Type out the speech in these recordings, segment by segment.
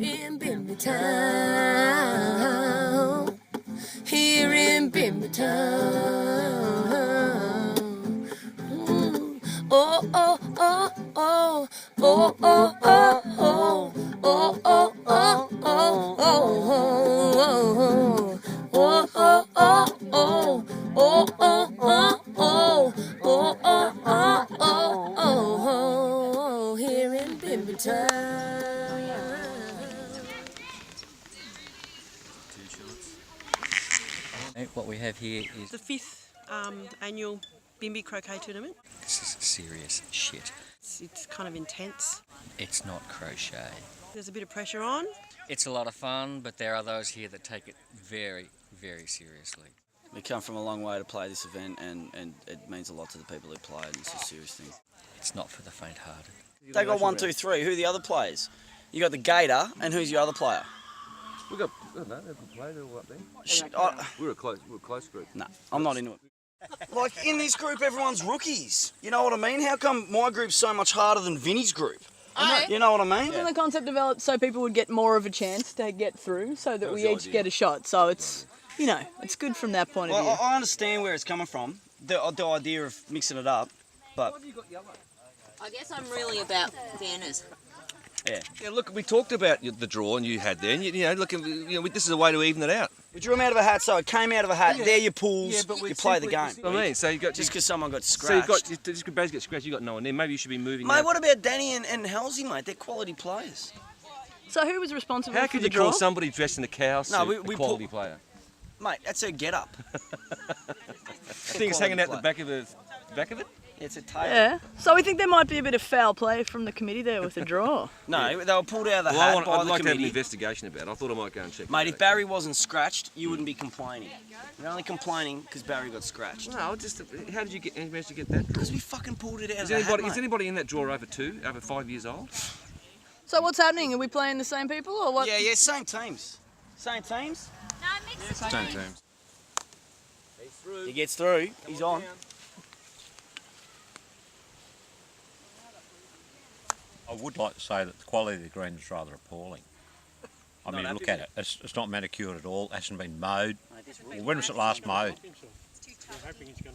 in Bimbi Town. Here in Bimbi Town. Oh, oh, oh, oh, oh, oh, oh, oh, oh, oh, oh, oh, oh, oh, oh, oh, oh, oh, oh, here in Bimbi Town. What we have here is the 5th annual Bimbi Croquet tournament. this is serious shit. It's kind of intense. It's not crochet. There's a bit of pressure on. It's a lot of fun, but there are those here that take it very, very seriously. We come from a long way to play this event, and it means a lot to the people who play it, and it's a serious thing. It's not for the faint-hearted. They got 1, 2, 3. Who are the other players? You got the Gator, and who's your other player? We got, I don't know, they played all up there. We're a close group. No, I'm not into it. Like, in this group, everyone's rookies. You know what I mean? How come my group's so much harder than Vinny's group? You know what I mean? Wasn't the concept developed so people would get more of a chance to get through, so that we each get a shot? So it's, you know, it's good from that point of view. I understand where it's coming from, the idea of mixing it up, but... I guess I'm really about fairness. Yeah, look, we talked about the draw and you had there, and this is a way to even it out. We drew them out of a hat, so it came out of a hat. They're your pools. You play the game. I mean, so you got just because someone got scratched. So just because Baz got scratched, you got no one there. Maybe you should be moving. Mate, what about Danny and Halsey, mate? They're quality players. So who was responsible How for could the you draw? call somebody dressed in a cow suit a quality player? Mate, that's her get-up. Things hanging out the back of it. It's a tail. Yeah. So we think there might be a bit of foul play from the committee there with the draw. No, they were pulled out of the hat by the I'd like to have an committee. investigation about it. I thought I might go and check. Mate, if Barry wasn't scratched, you wouldn't be complaining. You're only complaining because Barry got scratched. No, how did you manage to get that draw? Because we fucking pulled it out of the hat, Is anybody in that draw over 5 years old? So what's happening? Are we playing the same people or what? Yeah, same teams. Same teams? No, mix the Same teams. He gets through. He's on. I would like to say that the quality of the green is rather appalling. I mean, look at it. It's not manicured at all. It hasn't been mowed. Well, when was it last mowed?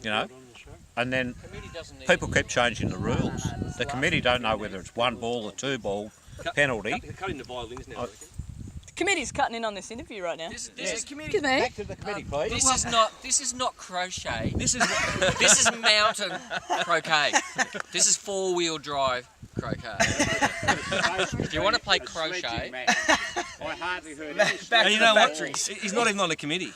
You know? And then people keep changing the rules. The committee don't know whether it's 1 ball or 2 ball penalty. Cutting the violins now. The committee's cutting in on this interview right now. Excuse me. Back to the committee, please. This is not crochet. This is mountain croquet. This is 4-wheel drive croquet. If you want to play crochet, I hardly heard it. Back to the batteries. He's not even on the committee.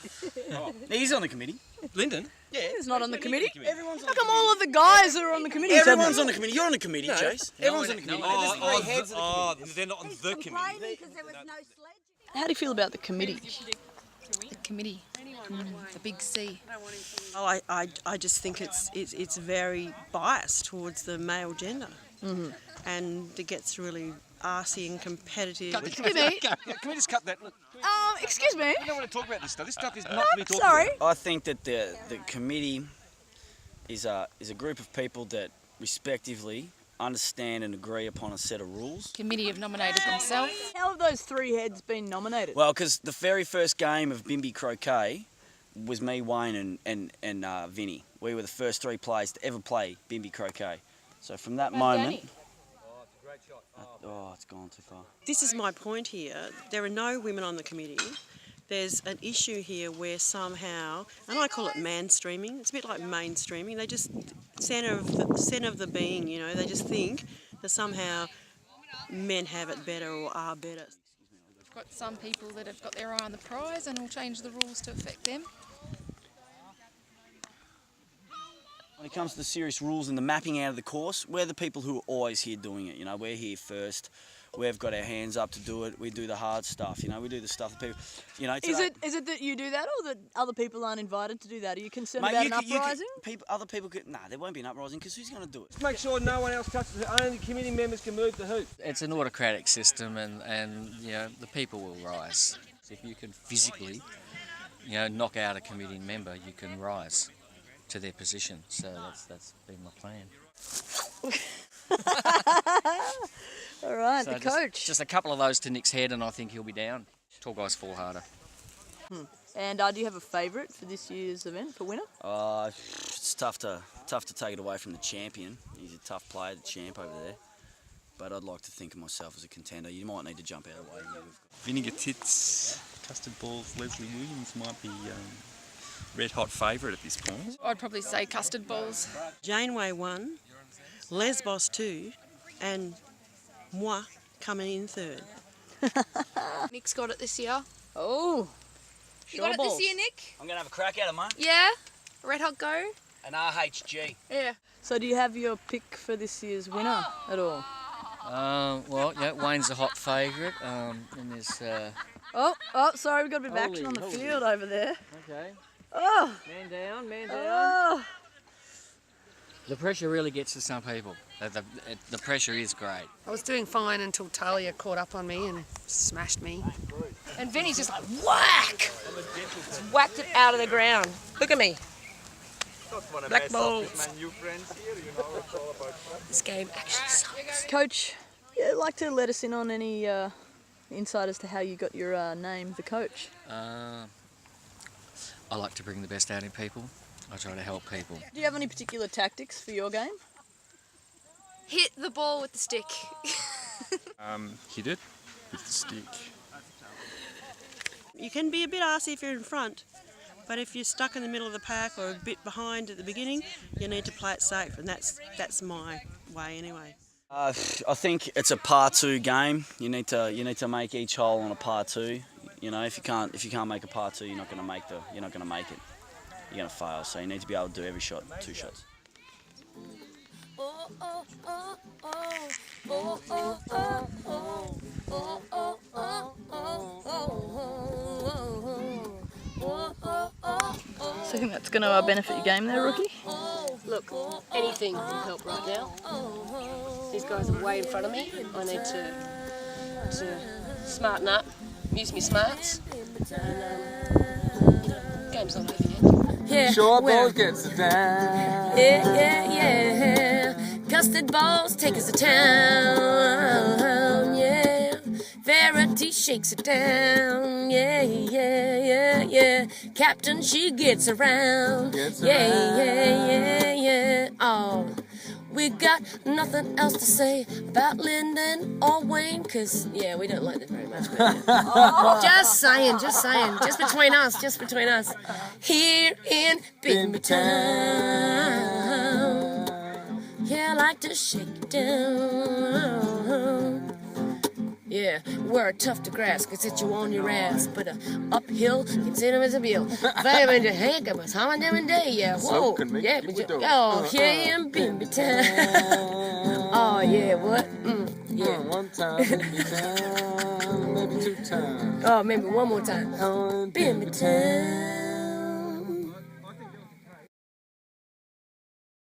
He's on the committee. Lyndon? Yeah. He's not on the committee. Everyone's on How the come committee. all of the guys are on the committee? Everyone's on the committee. You're on the committee, Chase. Everyone's on the committee. Oh, There's 3 heads of the committee. they're not on the committee. because there was no sledging. How do you feel about the committee? The committee, the big C. Oh, I just think it's very biased towards the male gender. And it gets really arsey and competitive. Excuse me. Can we just cut that? Look, Excuse me. I don't want to talk about this stuff. This stuff is not to be talked Sorry. about. I think that the committee is a group of people that respectively understand and agree upon a set of rules. Committee have nominated themselves. How have those 3 heads been nominated? Well, because the very first game of Bimbi Croquet was me, Wayne, and Vinny. We were the first 3 players to ever play Bimbi Croquet. So from that moment... Oh, it's gone too far. This is my point here. There are no women on the committee. There's an issue here where somehow, and I call it manstreaming. It's a bit like mainstreaming. They just centre of the being. You know, they just think that somehow men have it better or are better. We've got some people that have got their eye on the prize and will change the rules to affect them. When it comes to the serious rules and the mapping out of the course, we're the people who are always here doing it. You know, we're here first. We've got our hands up to do it. We do the hard stuff. You know, we do the stuff that people. You know, Is it that you do that, or that other people aren't invited to do that? Are you concerned about an uprising? Other people could. Nah, there won't be an uprising because who's going to do it? Just make sure no one else touches it. Only committee members can move the hoop. it's an autocratic system, and you know the people will rise. If you can physically, knock out a committee member, you can rise to their position. So that's been my plan. All right, So the coach. Just a couple of those to Nick's head, and I think he'll be down. Tall guys fall harder. And do you have a favourite for this year's event, for winner? It's tough to take it away from the champion. He's a tough player, the champ over there. But I'd like to think of myself as a contender. You might need to jump out of the way here. Vinegar Tits, Custard Balls, Leslie Williams might be red hot favourite at this point. I'd probably say custard balls. Janeway 1, Lesbos 2, and moi coming in 3rd. Nick's got it this year. Oh, You got it this year, Nick? I'm going to have a crack at it, mate. Yeah? Red Hot Go? An RHG. Yeah. So do you have your pick for this year's winner at all? Well, yeah, Wayne's a hot favourite. And there's... Oh, sorry, we've got a bit of action on the field over there. Okay. Oh! Man down, man down. Oh! The pressure really gets to some people. The pressure is great. I was doing fine until Talia caught up on me and smashed me. And Vinny's just like, whack! Just whacked it out of the ground. Look at me. Black balls. This game actually sucks. Coach, yeah, like to let us in on any insight as to how you got your name, the coach? I like to bring the best out in people. I try to help people. Do you have any particular tactics for your game? Hit the ball with the stick. Hit it with the stick. You can be a bit arsey if you're in front, but if you're stuck in the middle of the pack or a bit behind at the beginning, you need to play it safe, and that's my way anyway. I think it's a par 2 game. You need to make each hole on a par 2. You know, if you can't make a par 2, you're not going to make it. You're going to fail. So you need to be able to do every shot, 2 shots. So I think that's going to benefit your game there, rookie. Look, anything will help right now. These guys are way in front of me. I need to smarten up, use my smarts, and game's not over yet. Yeah, Short balls gets it down. Yeah. Custard balls take us to town. Yeah. Verity shakes it down. Yeah. Captain, she gets around. Yeah. Oh. We got nothing else to say about Lyndon or Wayne, cause yeah, we don't like them very much. Just saying, just between us, here in Bimbi Town. Yeah, I like to shake it down. Yeah, we're tough to grass, can set you on your ass, but uphill, consider as a bill. Vitamin to heck of us, how am I day? Yeah, whoa, yeah, here in Bimbi Town. Oh yeah, what? Yeah. One time, Bimbi Town, maybe 2 times. Oh, maybe one more time. Bimbi Town.